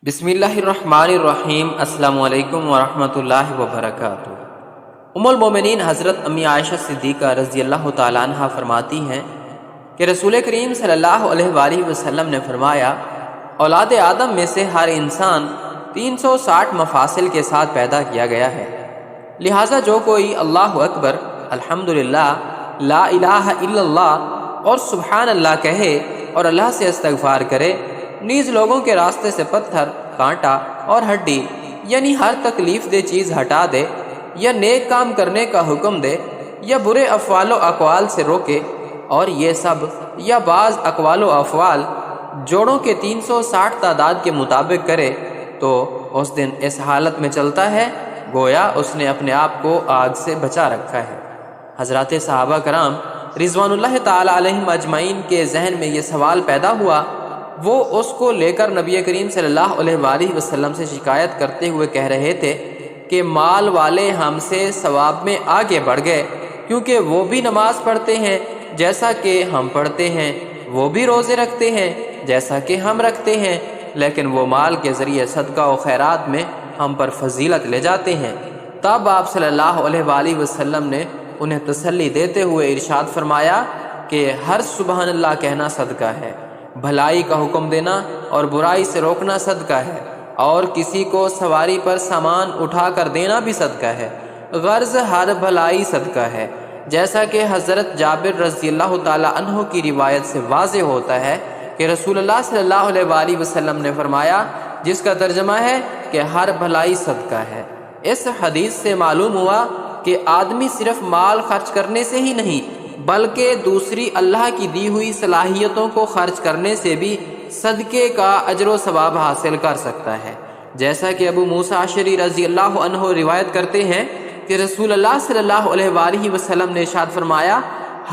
بسم اللہ الرحمن الرحیم۔ السلام علیکم ورحمۃ اللہ وبرکاتہ۔ ام المومنین حضرت امی عائشہ صدیقہ رضی اللہ تعالیٰ عنہ فرماتی ہیں کہ رسول کریم صلی اللہ علیہ وآلہ وسلم نے فرمایا، اولاد آدم میں سے ہر انسان 360 مفاصل کے ساتھ پیدا کیا گیا ہے، لہٰذا جو کوئی اللہ اکبر، الحمدللہ، لا الہ الا اللہ اور سبحان اللہ کہے اور اللہ سے استغفار کرے، نیز لوگوں کے راستے سے پتھر، کانٹا اور ہڈی یعنی ہر تکلیف دہ چیز ہٹا دے، یا نیک کام کرنے کا حکم دے، یا برے افعال و اقوال سے روکے، اور یہ سب یا بعض اقوال و افعال جوڑوں کے 360 تعداد کے مطابق کرے تو اس دن اس حالت میں چلتا ہے گویا اس نے اپنے آپ کو آگ سے بچا رکھا ہے۔ حضرات صحابہ کرام رضوان اللہ تعالی علیہم اجمعین کے ذہن میں یہ سوال پیدا ہوا، وہ اس کو لے کر نبی کریم صلی اللہ علیہ وآلہ وسلم سے شکایت کرتے ہوئے کہہ رہے تھے کہ مال والے ہم سے ثواب میں آگے بڑھ گئے، کیونکہ وہ بھی نماز پڑھتے ہیں جیسا کہ ہم پڑھتے ہیں، وہ بھی روزے رکھتے ہیں جیسا کہ ہم رکھتے ہیں، لیکن وہ مال کے ذریعے صدقہ و خیرات میں ہم پر فضیلت لے جاتے ہیں۔ تب آپ صلی اللہ علیہ وآلہ وسلم نے انہیں تسلی دیتے ہوئے ارشاد فرمایا کہ ہر سبحان اللہ کہنا صدقہ ہے، بھلائی کا حکم دینا اور برائی سے روکنا صدقہ ہے، اور کسی کو سواری پر سامان اٹھا کر دینا بھی صدقہ ہے، غرض ہر بھلائی صدقہ ہے، جیسا کہ حضرت جابر رضی اللہ تعالی عنہ کی روایت سے واضح ہوتا ہے کہ رسول اللہ صلی اللہ علیہ وآلہ وسلم نے فرمایا، جس کا ترجمہ ہے کہ ہر بھلائی صدقہ ہے۔ اس حدیث سے معلوم ہوا کہ آدمی صرف مال خرچ کرنے سے ہی نہیں بلکہ دوسری اللہ کی دی ہوئی صلاحیتوں کو خرچ کرنے سے بھی صدقے کا اجر و ثواب حاصل کر سکتا ہے، جیسا کہ ابو موسیٰ اشعری رضی اللہ عنہ روایت کرتے ہیں کہ رسول اللہ صلی اللہ علیہ وآلہ وسلم نے ارشاد فرمایا،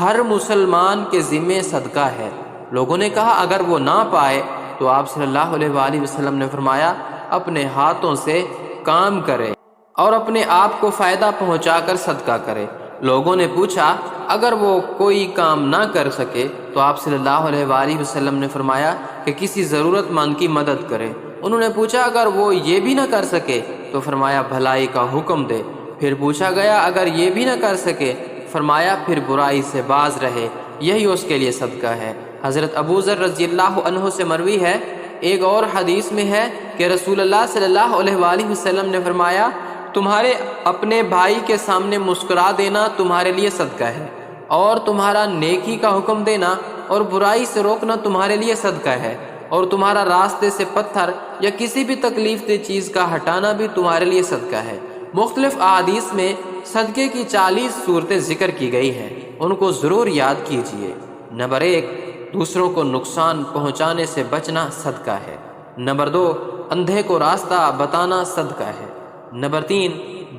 ہر مسلمان کے ذمے صدقہ ہے۔ لوگوں نے کہا اگر وہ نہ پائے تو آپ صلی اللہ علیہ وآلہ وسلم نے فرمایا، اپنے ہاتھوں سے کام کرے اور اپنے آپ کو فائدہ پہنچا کر صدقہ کرے۔ لوگوں نے پوچھا اگر وہ کوئی کام نہ کر سکے تو آپ صلی اللہ علیہ وآلہ وسلم نے فرمایا کہ کسی ضرورت مند کی مدد کرے۔ انہوں نے پوچھا اگر وہ یہ بھی نہ کر سکے تو فرمایا بھلائی کا حکم دے۔ پھر پوچھا گیا اگر یہ بھی نہ کر سکے، فرمایا پھر برائی سے باز رہے، یہی اس کے لیے صدقہ ہے۔ حضرت ابو ذر رضی اللہ عنہ سے مروی ہے، ایک اور حدیث میں ہے کہ رسول اللہ صلی اللہ علیہ وآلہ وسلم نے فرمایا، تمہارے اپنے بھائی کے سامنے مسکرا دینا تمہارے لیے صدقہ ہے، اور تمہارا نیکی کا حکم دینا اور برائی سے روکنا تمہارے لیے صدقہ ہے، اور تمہارا راستے سے پتھر یا کسی بھی تکلیف دہ چیز کا ہٹانا بھی تمہارے لیے صدقہ ہے۔ مختلف احادیث میں صدقے کی 40 صورتیں ذکر کی گئی ہیں، ان کو ضرور یاد کیجیے۔ نمبر 1، دوسروں کو نقصان پہنچانے سے بچنا صدقہ ہے۔ نمبر 2، اندھے کو راستہ بتانا صدقہ ہے۔ نمبر 3،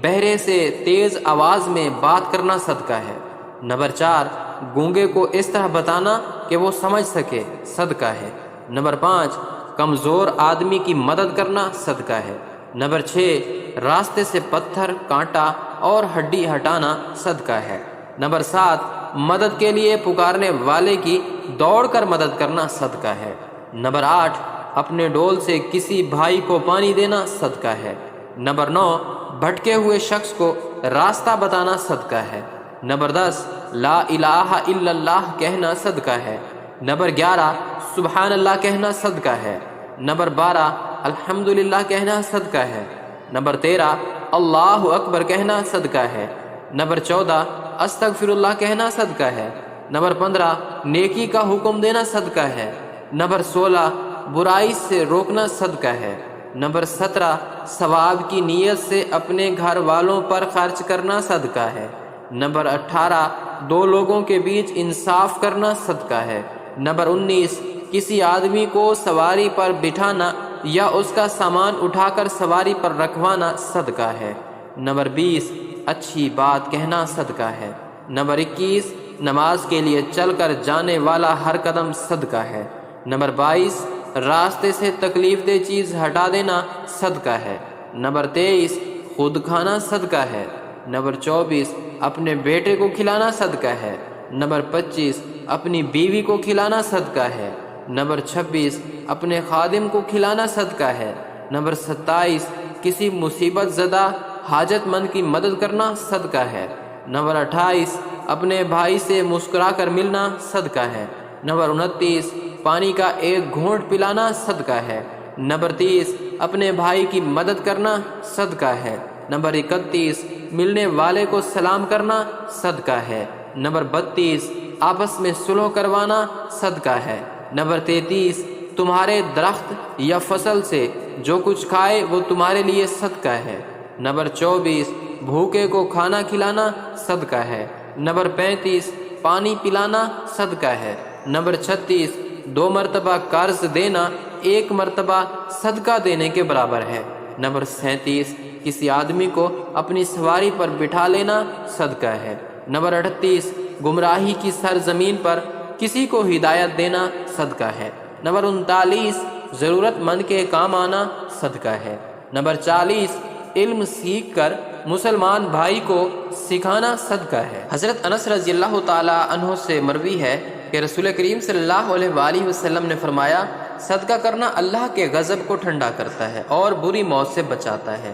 بہرے سے تیز آواز میں بات کرنا صدقہ ہے۔ نمبر 4، گونگے کو اس طرح بتانا کہ وہ سمجھ سکے، صدقہ ہے۔ نمبر 5، کمزور آدمی کی مدد کرنا صدقہ ہے۔ نمبر 6، راستے سے پتھر، کانٹا اور ہڈی ہٹانا صدقہ ہے۔ نمبر 7، مدد کے لیے پکارنے والے کی دوڑ کر مدد کرنا صدقہ ہے۔ نمبر 8، اپنے ڈول سے کسی بھائی کو پانی دینا صدقہ ہے۔ نمبر 9، بھٹکے ہوئے شخص کو راستہ بتانا صدقہ ہے۔ نمبر 10، لا الہ الا اللہ کہنا صدقہ ہے۔ نمبر 11، سبحان اللہ کہنا صدقہ ہے۔ نمبر 12، الحمدللہ کہنا صدقہ ہے۔ نمبر 13، اللہ اکبر کہنا صدقہ ہے۔ نمبر 14، استغفر اللہ کہنا صدقہ ہے۔ نمبر 15، نیکی کا حکم دینا صدقہ ہے۔ نمبر 16، برائی سے روکنا صدقہ ہے۔ نمبر 17، ثواب کی نیت سے اپنے گھر والوں پر خرچ کرنا صدقہ ہے۔ نمبر 18، دو لوگوں کے بیچ انصاف کرنا صدقہ ہے۔ نمبر 19، کسی آدمی کو سواری پر بٹھانا یا اس کا سامان اٹھا کر سواری پر رکھوانا صدقہ ہے۔ نمبر 20، اچھی بات کہنا صدقہ ہے۔ نمبر 21، نماز کے لیے چل کر جانے والا ہر قدم صدقہ ہے۔ نمبر 22، راستے سے تکلیف دہ چیز ہٹا دینا صدقہ ہے۔ نمبر 23، خود کھانا صدقہ ہے۔ نمبر 24، اپنے بیٹے کو کھلانا صدقہ ہے۔ نمبر 25، اپنی بیوی کو کھلانا صدقہ ہے۔ نمبر 26، اپنے خادم کو کھلانا صدقہ ہے۔ نمبر 27 کسی مصیبت زدہ حاجت مند کی مدد کرنا صدقہ ہے۔ نمبر 28 اپنے بھائی سے مسکرا کر ملنا صدقہ ہے۔ نمبر 29 پانی کا ایک گھونٹ پلانا صدقہ ہے۔ نمبر 30 اپنے بھائی کی مدد کرنا صدقہ ہے۔ نمبر 31 ملنے والے کو سلام کرنا صدقہ ہے۔ نمبر 32 آپس میں صلح کروانا صدقہ ہے۔ نمبر 33 تمہارے درخت یا فصل سے جو کچھ کھائے وہ تمہارے لیے صدقہ ہے۔ نمبر 24 بھوکے کو کھانا کھلانا صدقہ ہے۔ نمبر 35 پانی پلانا صدقہ ہے۔ نمبر 36 2 مرتبہ قرض دینا 1 مرتبہ صدقہ دینے کے برابر ہے۔ نمبر 37 کسی آدمی کو اپنی سواری پر بٹھا لینا صدقہ ہے۔ نمبر 38 گمراہی کی سرزمین پر کسی کو ہدایت دینا صدقہ ہے۔ نمبر 39 ضرورت مند کے کام آنا صدقہ ہے۔ نمبر 40 علم سیکھ کر مسلمان بھائی کو سکھانا صدقہ ہے۔ حضرت انس رضی اللہ تعالی عنہ سے مروی ہے کہ رسول کریم صلی اللہ علیہ وآلہ وسلم نے فرمایا صدقہ کرنا اللہ کے غضب کو ٹھنڈا کرتا ہے اور بری موت سے بچاتا ہے۔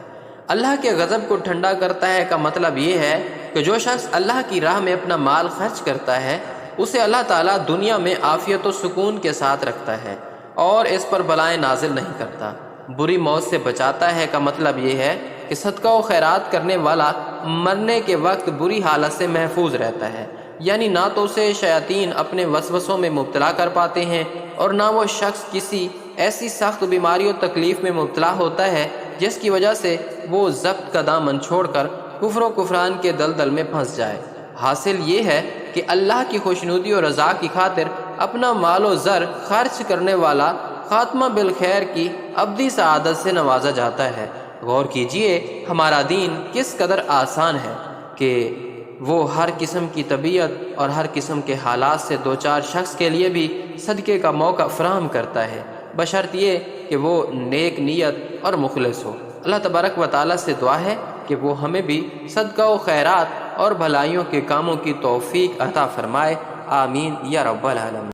اللہ کے غضب کو ٹھنڈا کرتا ہے کا مطلب یہ ہے کہ جو شخص اللہ کی راہ میں اپنا مال خرچ کرتا ہے اسے اللہ تعالیٰ دنیا میں عافیت و سکون کے ساتھ رکھتا ہے اور اس پر بلائیں نازل نہیں کرتا۔ بری موت سے بچاتا ہے کا مطلب یہ ہے کہ صدقہ و خیرات کرنے والا مرنے کے وقت بری حالت سے محفوظ رہتا ہے، یعنی نہ تو اسے شیاطین اپنے وسوسوں میں مبتلا کر پاتے ہیں اور نہ وہ شخص کسی ایسی سخت بیماری و تکلیف میں مبتلا ہوتا ہے جس کی وجہ سے وہ ضبط کا دامن چھوڑ کر کفر و کفران کے دلدل میں پھنس جائے۔ حاصل یہ ہے کہ اللہ کی خوشنودی اور رضا کی خاطر اپنا مال و زر خرچ کرنے والا خاتمہ بالخیر کی ابدی سعادت سے نوازا جاتا ہے۔ غور کیجئے ہمارا دین کس قدر آسان ہے کہ وہ ہر قسم کی طبیعت اور ہر قسم کے حالات سے دو چار شخص کے لیے بھی صدقے کا موقع فراہم کرتا ہے، بشرط یہ کہ وہ نیک نیت اور مخلص ہو۔ اللہ تبارک و تعالیٰ سے دعا ہے کہ وہ ہمیں بھی صدقہ و خیرات اور بھلائیوں کے کاموں کی توفیق عطا فرمائے، آمین یا رب العالمین۔